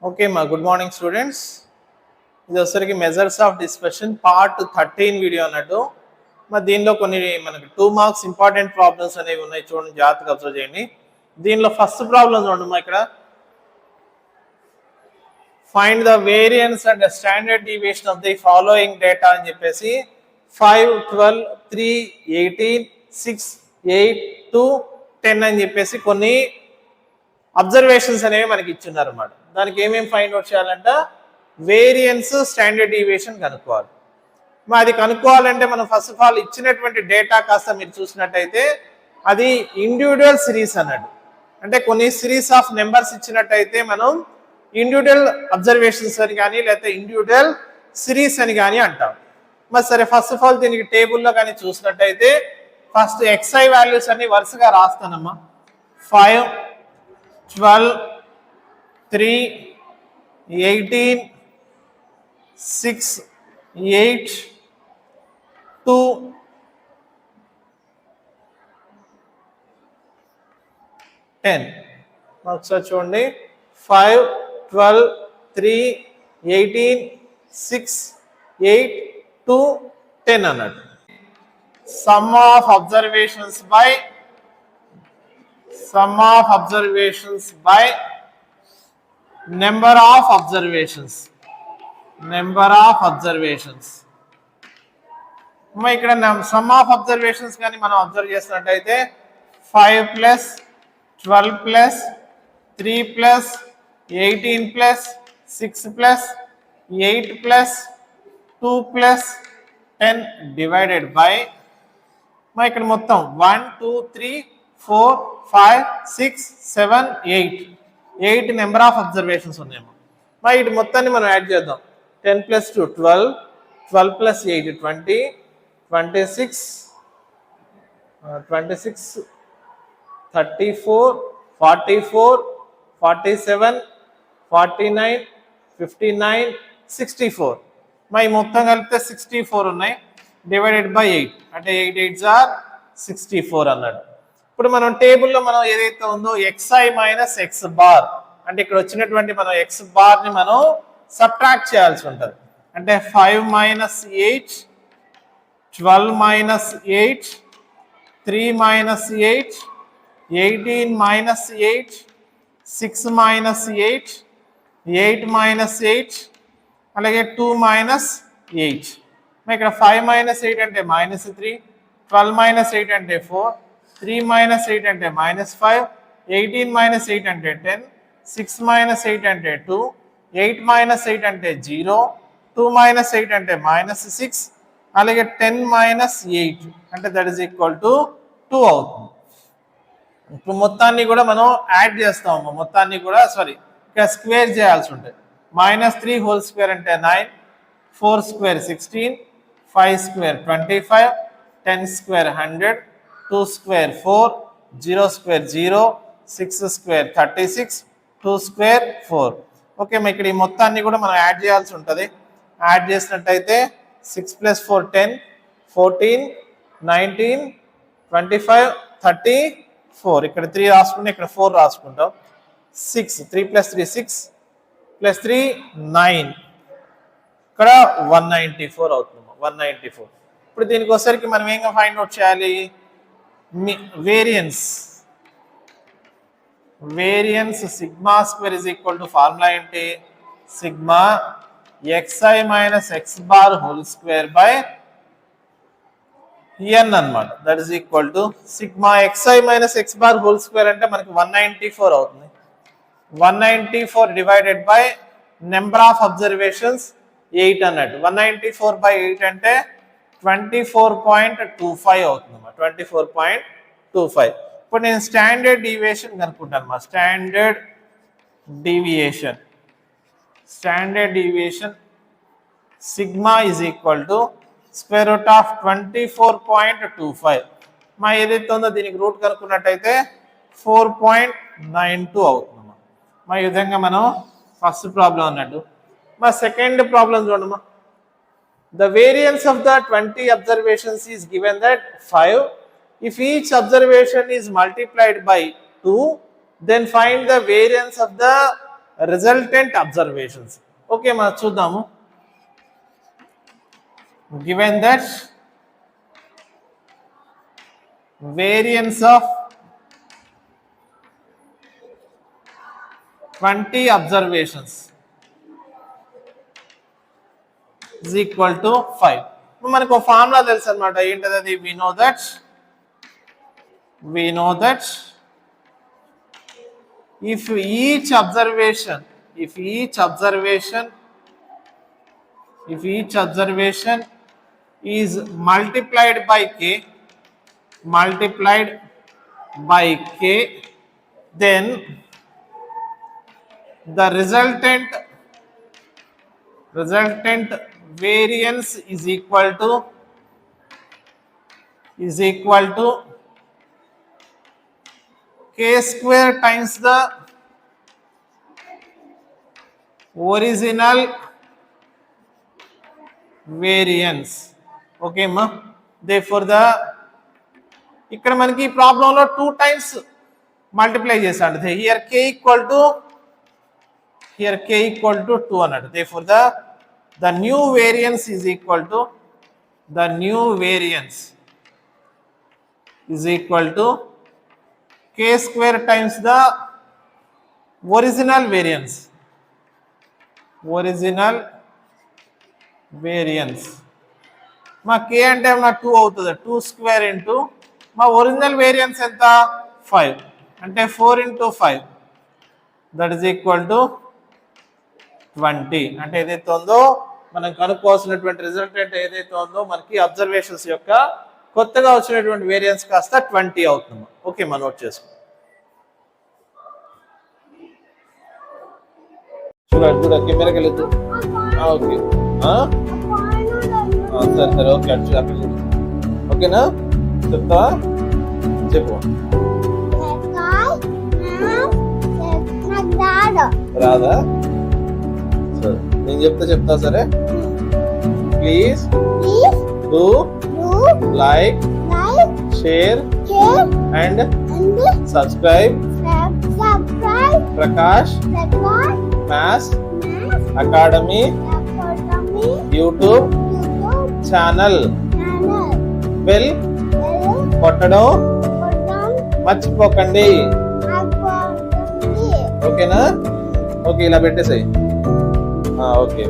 Okay, good morning students. ఇది వచ్చరికి measures of డిస్పషన్ part 13 video అన్నట్టు. మరి దీనిలో కొన్ని మనకి 2 మార్క్స్ ఇంపార్టెంట్ ప్రాబ్లమ్స్ అనేవి ఉన్నాయి, చూడండి జాగ్రత్తగా అబ్జర్వ్ చేయండి. దీనిలో ఫస్ట్ ప్రాబ్లం చూడండి ఇక్కడ, find the variance and standard deviation of the following data అని చెప్పేసి 5, 12, 3, 18, 6, 8, 2, 10 అని చెప్పేసి కొన్ని అబ్జర్వేషన్స్ అనేవి మనకి ఇచ్చున్నారు అన్నమాట. దానికి ఏమేమి ఫైండ్ అవుట్ చేయాలంట, వేరియన్స్ స్టాండర్డ్ డీవియేషన్ కనుక్కోవాలి. మరి అది కనుక్కోవాలంటే మనం ఫస్ట్ ఆఫ్ ఆల్ ఇచ్చినటువంటి డేటా కాస్త మీరు చూసినట్టయితే అది ఇండివిజువల్ సిరీస్ అన్నట్టు. అంటే కొన్ని సిరీస్ ఆఫ్ నెంబర్స్ ఇచ్చినట్టయితే మనం ఇండివిజువల్ అబ్జర్వేషన్స్ అని కానీ లేకపోతే ఇండివిజువల్ సిరీస్ అని కానీ అంటాం. మరి సరే, ఫస్ట్ ఆఫ్ ఆల్ దీనికి టేబుల్లో కానీ చూసినట్టయితే ఫస్ట్ XI వాల్యూస్ అన్ని వరుసగా రాస్తానమ్మా. 5, 12, 3, 18, 6, 8, 2, 10. ఒకసారి చూడండి, 5, 12, 3, 18, 6, 8, 2, 10 అన్నట్టు. Sum of observations by number of observations. ఇక్కడ సమ్ ఆఫ్ అబ్జర్వేషన్స్ కానీ మనం అబ్జర్వ్ చేసినట్టయితే 5 plus 12 plus 3 plus 18 plus 6 plus 8 plus 2 plus 10 divided by ఇక్కడ మొత్తం 1, 2, 3, 4, 5, 6, 7, 8 నెంబర్ ఆఫ్ అబ్జర్వేషన్స్ ఉన్నాయేమో. మరి ఇటు మొత్తాన్ని మనం యాడ్ చేద్దాం. 10 ప్లస్ 2 12, 12 ప్లస్ 8 20, 26, 34, 44, 47, 49, 59, 64. మరి మొత్తం కలిపితే 64 ఉన్నాయి, డివైడెడ్ బై 8 అంటే 8 8s are 64 అన్నాడు. ఇప్పుడు మనం టేబుల్లో మనం ఏదైతే ఉందో XI మైనస్ X బార్ అంటే ఇక్కడ వచ్చినటువంటి మనం X బార్ని మనం సబ్ట్రాక్ట్ చేయాల్సి ఉంటుంది. అంటే 5 minus 8, 12 minus 8, 3 minus 8, 18 minus 8, 6 minus 8, 8 minus 8, అలాగే 2 మైనస్ 8. ఇక్కడ 5 మైనస్ 8 అంటే మైనస్ 3, 12 మైనస్ 8 అంటే 4, 3 మైనస్ 8 అంటే మైనస్ 5, 18 మైనస్ 8 అంటే 10, 6 మైనస్ 8 అంటే 2, 8 మైనస్ 8 అంటే 0, 2 మైనస్ 8 అంటే మైనస్ 6, అలాగే 10 మైనస్ 8 అంటే దట్ ఈస్ ఈక్వల్ టు 2 అవుతుంది. ఇప్పుడు మొత్తాన్ని కూడా మనం యాడ్ చేస్తాము. మొత్తాన్ని కూడా ఇక్కడ స్క్వేర్ చేయాల్సి ఉంటుంది. మైనస్ 3 హోల్ స్క్వేర్ అంటే 9, 4 square 16, 5 square 25, 10 square 100, 2 square 4, 0 square 0, 6 square 36, 2 square 4. Okay, ఇక్కడ ఈ మొత్తాన్ని కూడా మనం యాడ్ చేయాల్సి ఉంటుంది. యాడ్ చేసినట్టయితే 6 ప్లస్ 4 10, 14, 19, 25, 34. ఇక్కడ 3 రాసుకుంటే ఇక్కడ 4 రాసుకుంటాం. 6, 3 ప్లస్ 3 6, ప్లస్ 3 9, ఇక్కడ 194 అవుతుంది. 194. ఇప్పుడు దీనికి వచ్చేసరికి మనం ఏంగా ఫైండ్ అవుట్ చేయాలి, variance sigma square is equal to formula ఏంటి, sigma XI minus X bar whole square by n అన్నమాట. That is equal to sigma XI minus X bar whole square అంటే మనకి 194 అవుతుంది. 194 divided by number of observations 8 అన్నట్టు. 194 by 8 అంటే 24.25 అవుతుంది. 24.25. ఇప్పుడు నేను స్టాండర్డ్ డీవియేషన్ కనుక్కుంటాను. Standard deviation sigma is equal to square root of 24.25. ఏదైతే ఉందో దీనికి రూట్ కనుక్కున్నట్టయితే 4.92 అవుతుంది. ఈ విధంగా మనం ఫస్ట్ ప్రాబ్లం అన్నట్టు. సెకండ్ ప్రాబ్లం చూడమ్మా. The variance of the 20 observations is given that 5. If each observation is multiplied by 2, then find the variance of the resultant observations. Okay మనం చూద్దాము. Given that variance of 20 observations is equal to 5. మనకు ఒక formula తెలుసు అనమాట. ఏంటది అది? we know that if each observation is multiplied by k, then the resultant variance is equal to k square times the original variance. Okay ma, therefore ఇక్కడ మనకి ఈ ప్రాబ్లంలో 2 times మల్టిప్లై చేశాడు. here k equal to 2 అన్నాడు. therefore the new variance is equal to k square times the original variance. మా k అంటే నా 2 అవుతుంది. 2 square into మా ఒరిజినల్ వేరియన్స్ ఎంత? 5 అంటే 4 into 5 that is equal to 20. అంటే ఏదైతే ఉందో మనం కనుక్కోవాల్సినటువంటి రిజల్టెంట్ ఏదైతే ఉందో మనకి అబ్జర్వేషన్స్ యొక్క కొత్తగా వచ్చినటువంటి వేరియన్స్ కాస్త 20 అవుతుంది. ఓకే మనం నోట్ చేసుకో. చూడ కెమెరాకి వెళ్ళదు. ఓకే సరే ఓకే అక్కడ ఓకేనా? చెప్తావా? చెప్పు. రాదా? సరే నేను చెప్తా సరే. Please do like share and subscribe Prakash maths academy YouTube channel. Bell కొట్టడం మర్చిపోకండి. ఓకేనా? ఓకే ఇలా పెట్టేసాయి. ఓకే.